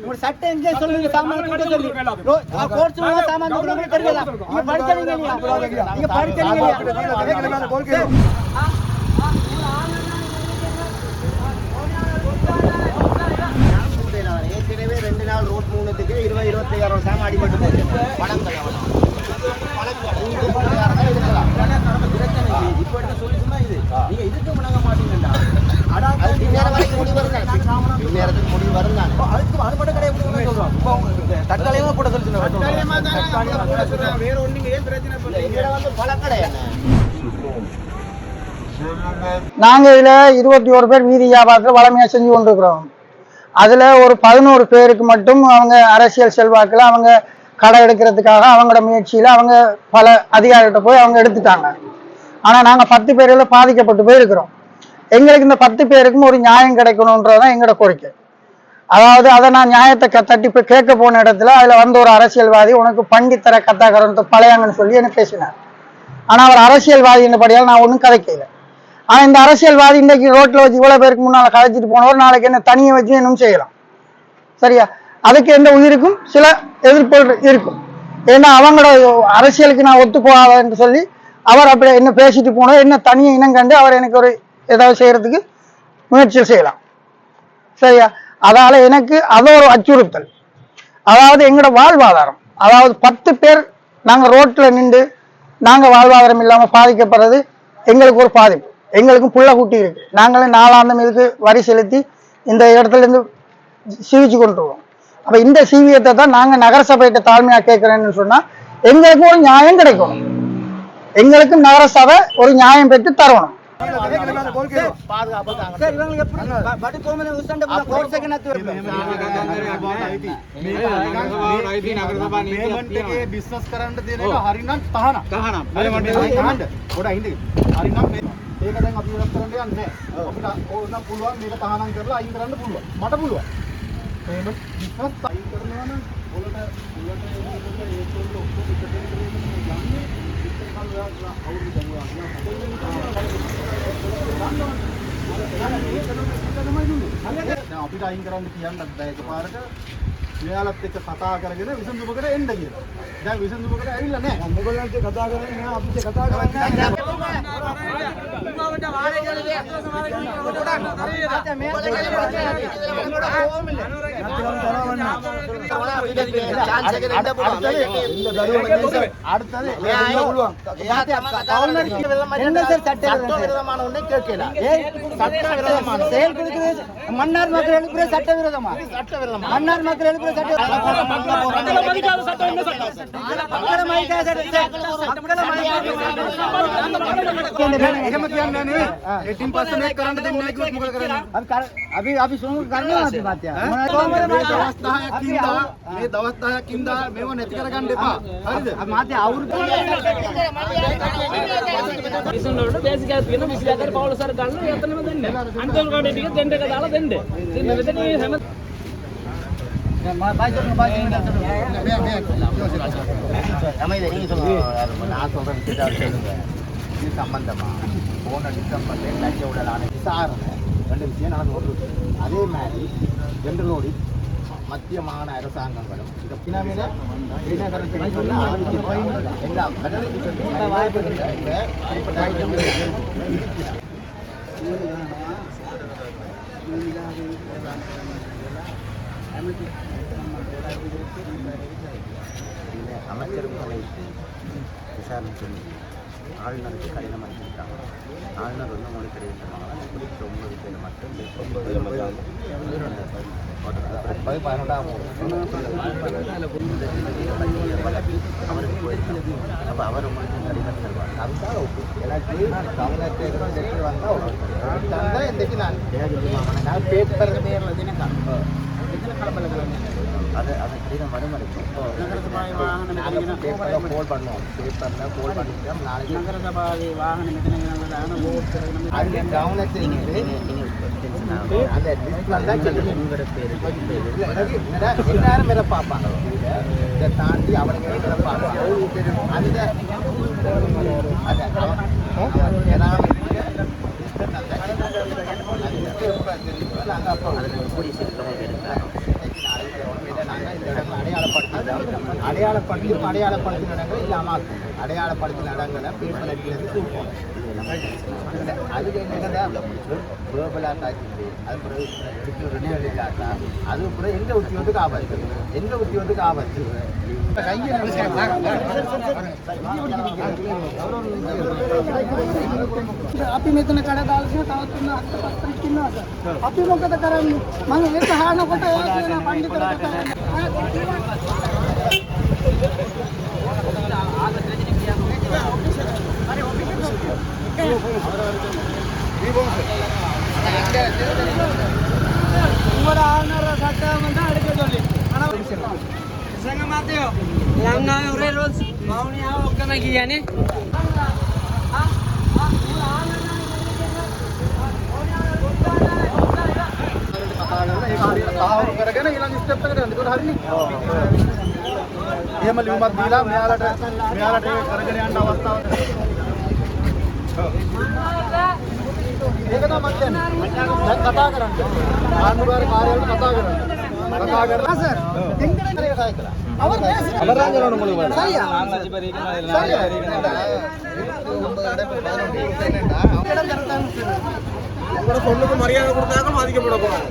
உங்க சட்டம் எங்கே சொல்லுங்க சாமான் கொடுக்க சொல்லி கோர்ட்ஸ் சாமான் கொடுக்க தெரியல நீங்க படிச்சீங்க இல்லையா நீங்க படிச்சீங்க இல்லையா ஏற்கனவே 2 நாள் ரோட் மூணுத்துக்கு 20-25 சாமான் அடிபட்டு போச்சு பணங்கள் இப்ப எடுத்த சொல்லிச்சுன்னா இது நீங்க இதுக்கு முடங்க மாட்டீங்கடா நேரத்துக்கு முடிவு வருங்க அதுக்கு அது மட்டும் கிடையாது சொல்றோம் தற்காலிகமா போட சொல்லுங்க வேற ஒண்ணுங்க ஏன் பிரச்சனை பண்றீங்க வந்து பல கடை நாங்க இதுல 21 பேர் வீதி வியாபாரத்தில் வளமையா செஞ்சு கொண்டிருக்கிறோம். அதுல ஒரு 11 பேருக்கு மட்டும் அவங்க அரசியல் செல்வாக்குல அவங்க கடை எடுக்கிறதுக்காக அவங்களோட முயற்சியில அவங்க பல அதிகாரிகிட்ட போய் அவங்க எடுத்துட்டாங்க. ஆனா நாங்க 10 பேர்ல பாதிக்கப்பட்டு போயிருக்கிறோம். எங்களுக்கு இந்த 10 பேருக்கும் ஒரு நியாயம் கிடைக்கணும்ன்றதுதான் எங்களோட கோரிக்கை. அதாவது அதை நான் நியாயத்தை தட்டி போய் கேட்க போன இடத்துல அதுல வந்து ஒரு அரசியல்வாதி உனக்கு பண்டித்தர கத்தாக்கரன் பழையாங்கன்னு சொல்லி என்ன பேசினார். ஆனா அவர் அரசியல்வாதி என்றபடியால் நான் ஒன்றும் கதைக்கல. ஆனா இந்த அரசியல்வாதி இன்னைக்கு ரோட்ல வச்சு இவ்வளவு பேருக்கு முன்னால கதைச்சிட்டு போனவர் நாளைக்கு என்ன தனியை வச்சு இன்னும் செய்யலாம். சரியா? அதுக்கு எந்த உயிருக்கும் சில எதிர்ப்புகள் இருக்கும். ஏன்னா அவங்களோட அரசியலுக்கு நான் ஒத்து போகாதன்னு சொல்லி அவர் அப்படி என்ன பேசிட்டு போனவர் என்ன தனியை இனம் கண்டு அவர் எனக்கு ஒரு ஏதாவது செய்யறதுக்கு முயற்சி செய்யலாம். சரியா? அதால எனக்கு அது ஒரு அச்சுறுத்தல். அதாவது எங்களோட வாழ்வாதாரம், அதாவது 10 பேர் நாங்க ரோட்ல நின்று நாங்க வாழ்வாதாரம் இல்லாம பாதிக்கப்படுறது எங்களுக்கு ஒரு பாதிப்பு. எங்களுக்கும் புள்ள குட்டி இருக்கு. நாங்களே 4ஆம் இதுக்கு வரி செலுத்தி இந்த இடத்துல இருந்து சீவிச்சு கொண்டுருவோம். அப்ப இந்த சீவியத்தை தான் நாங்க நகரசபையிட்ட தாழ்மையா கேட்கிறேன்னு சொன்னா எங்களுக்கும் ஒரு நியாயம் கிடைக்கணும். எங்களுக்கும் நகரசபை ஒரு நியாயம் பெற்று தரணும். ඒක දැන් අපි වෙනස් කරන්න යන්නේ අපිට ඕන පුළුවන් මේක තහනම් කරලා අයින් කරන්න පුළුවන් මට පුළුවන් මේක බිස්නස් අයින් කරනවා නම් ඔයාලට ඒකවල ඔක්කොම පිටට යන්නේ ඉතින් කල්ලා අවුරුදු ගන්නවා දැන් අපිට අයින් කරන්න කියන්නත් බෑ එකපාරට මෙයාලත් එක්ක කතා කරගෙන විසඳුමකට එන්න කියලා. දැන් විසඳුමකට ඇවිල්ලා නැහැ. මොගලන්ට කතා කරන්නේ නැහැ අපිට කතා කරන්නේ மன்னார் மக்கள் எழுப்புற சட்டவிரோதமா மன்னார் மக்கள் எழுப்புற අපි සුණු කරනවා අපි මාත්‍යා මේ දවස් 10ක් ඉඳලා මේව නැති කරගන්න එපා. හරිද? මාත්‍යා අවුරුදු ඉස්සෙල්ලාට බේසික් එකක් තියෙනවා 20000 පවුල සර ගන්න එතනම දෙන්න. අන්තිම කාඩේ ටික දෙන්න එක දාලා දෙන්න. ඉතින් මෙතන හැම சம்பந்தமா போன டிசம்பர்ல லஞ்ச ஊழலான விசாரணை 2 விஷயம் நடந்து. அதே மாதிரி ஜெனரலோடி மத்திய மாகாண அரசாங்கங்களும் இந்த பினாமில அமைச்சர்கள் விசாரணை சொல்லி ஆளுநருக்கு கடிதம் அனுப்பியிருக்காங்க. ஆளுநர் வந்து மொழி தெரிவித்தனால 9 பேர் மட்டும் 11ஆம் அவருக்கு போயிருக்காங்க. அப்போ அவர் உங்களுக்கு கடிதம் தருவார். அதுதான் எனக்கு கவனத்தை வந்தால் இன்றைக்கு நான் பேப்பர் நேரில் தினம் அது கடிதம் வரும் வரைக்கும் போல் பண்ணுவோம். பேப்பரில் போல் பண்ணிட்டோம். நாளைக்கு நகரசபாவை வாகனம் அது கவனத்தை அந்த உங்களோட பேர் எல்லாரும் மேலே பார்ப்பாங்க. இதை தாண்டி அவங்க மேலே பார்ப்பாங்க. அந்த கூடிய சீக்கிரமாக அடையாளப்படுத்தின இடங்கள் இல்லாமல் அடையாளப்படுத்தின இடங்களை பேப்பர் அடிக்கிறது தூக்கம் அதுக்கு என்னன்னா குளோபலாக காய்ச்சி அது பிறகு இல்லாட்டா அது பிறகு எந்த உத்தியோகத்துக்கு ஆபத்து අපි මෙතන කඩ දාලා තවත් තුන අත් පස්සට ඉන්නවා සර්. අපි මොකද කරන්නේ? මම ඒක අහනකොට එයා කියන පඬිතුලා உங்களோட ஆளுநர் சட்டம் வந்து அடிக்க சொல்லி संग माते हो लांगा उरे रोज मावणी आओ कना किया ने තාවුරු කරගෙන ඊළඟ ස්ටෙප් එකට යන්න. ඒක හරිනේ. එහෙම ලියුමක් දීලා මෙයාලට ඒක කරගෙන යන්න අවස්ථාවක්. ඒක තමයි මම කියන්නේ. දැන් කතා කරන්න. ආණ්ඩුකාර කාර්යාලයට කතා කරන්න. කතා කරලා සර් දෙංගනේ ඒක කතා அவர் அவராஞ்சலோட முழுவ சரியா நாங்களாச்சு பரிக்கலாம் எல்லாம் பரிக்கலாம் உங்களோட பொண்ணுக்கு மரியாதை கொடுத்தாங்க பாதிக்கப்பட போறாங்க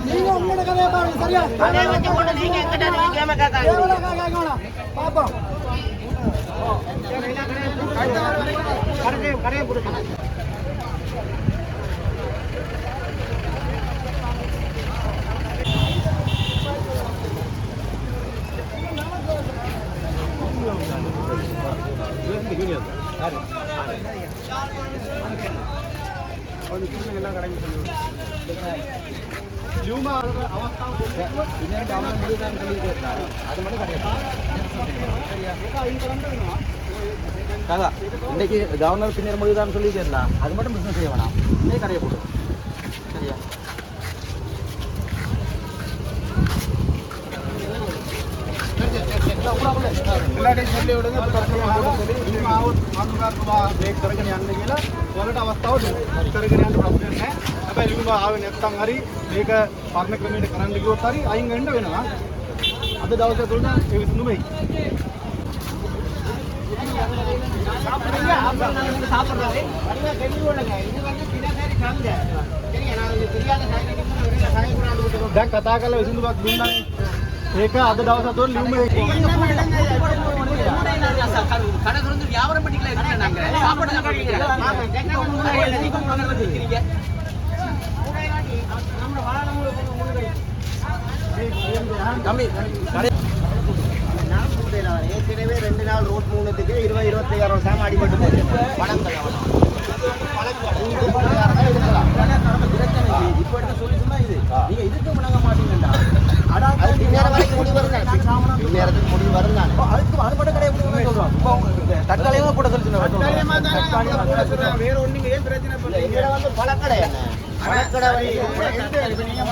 நீங்க உங்களோட கதையை பாருங்க சரியா அதே வச்சு கொண்டு நீங்க எங்கடா நீங்க கேம கேட்காங்க பாப்போம் கரையை கொடுங்க இன்னைக்கு கவர்னர் பின்னர் முடிவுதான் சொல்லிக்கிறா அது மட்டும் பிசினஸ் செய்ய வேணாம் இன்னைக்கு கரையை போடும் சரியா எல்லாத்தையும் சொல்லி விடுங்க කරගෙන යන්න කියලා ඔයාලට අවස්ථාව දෙන්න. කරගෙන යන්න ප්‍රශ්නයක් නැහැ. හැබැයි ලියුම ආවේ නැත්නම් හරි මේක පරණ ක්‍රමයට කරන්න ගියොත් හරි අයින් වෙන්න වෙනවා. අද දවසේ තුන ඒ විසඳුම එයි. சாப்பிடுங்க அவங்க சாப்பிடுறாரு வடிவா கெட்டி ஓடுங்க இது வந்து பின்னாடி சாங்க சரியா நான் தெரியாத சாயக்கூடாது දැන් කතා කරලා විසඳුමක් දුන්නානේ. ඒක අද දවස් අතර ලියුම கடை திறந்து வியாபாரம் பண்ணிக்கலாம் இருக்கீங்க நாங்க சாப்பாடு ஏற்கனவே 2 நாள் ரோட் மூணுத்துக்கு 20-25 சாம அடிபட்டு போச்சு பணம் இப்ப எடுத்த சொல்லிட்டுனா இது நீங்க இதுக்கு முடங்க மாட்டீங்கடா பின்னேரத்துக்கு முடிவு வருங்க அதுக்கு அது மட்டும் கிடையாது சொல்றோம் தற்காலிகமா கூட சொல்லுங்க வேற ஒண்ணுங்க ஏன் பிரச்சனை பண்ணல இங்க வந்து பழக்கடை என்ன பழக்கடை வந்து நீங்க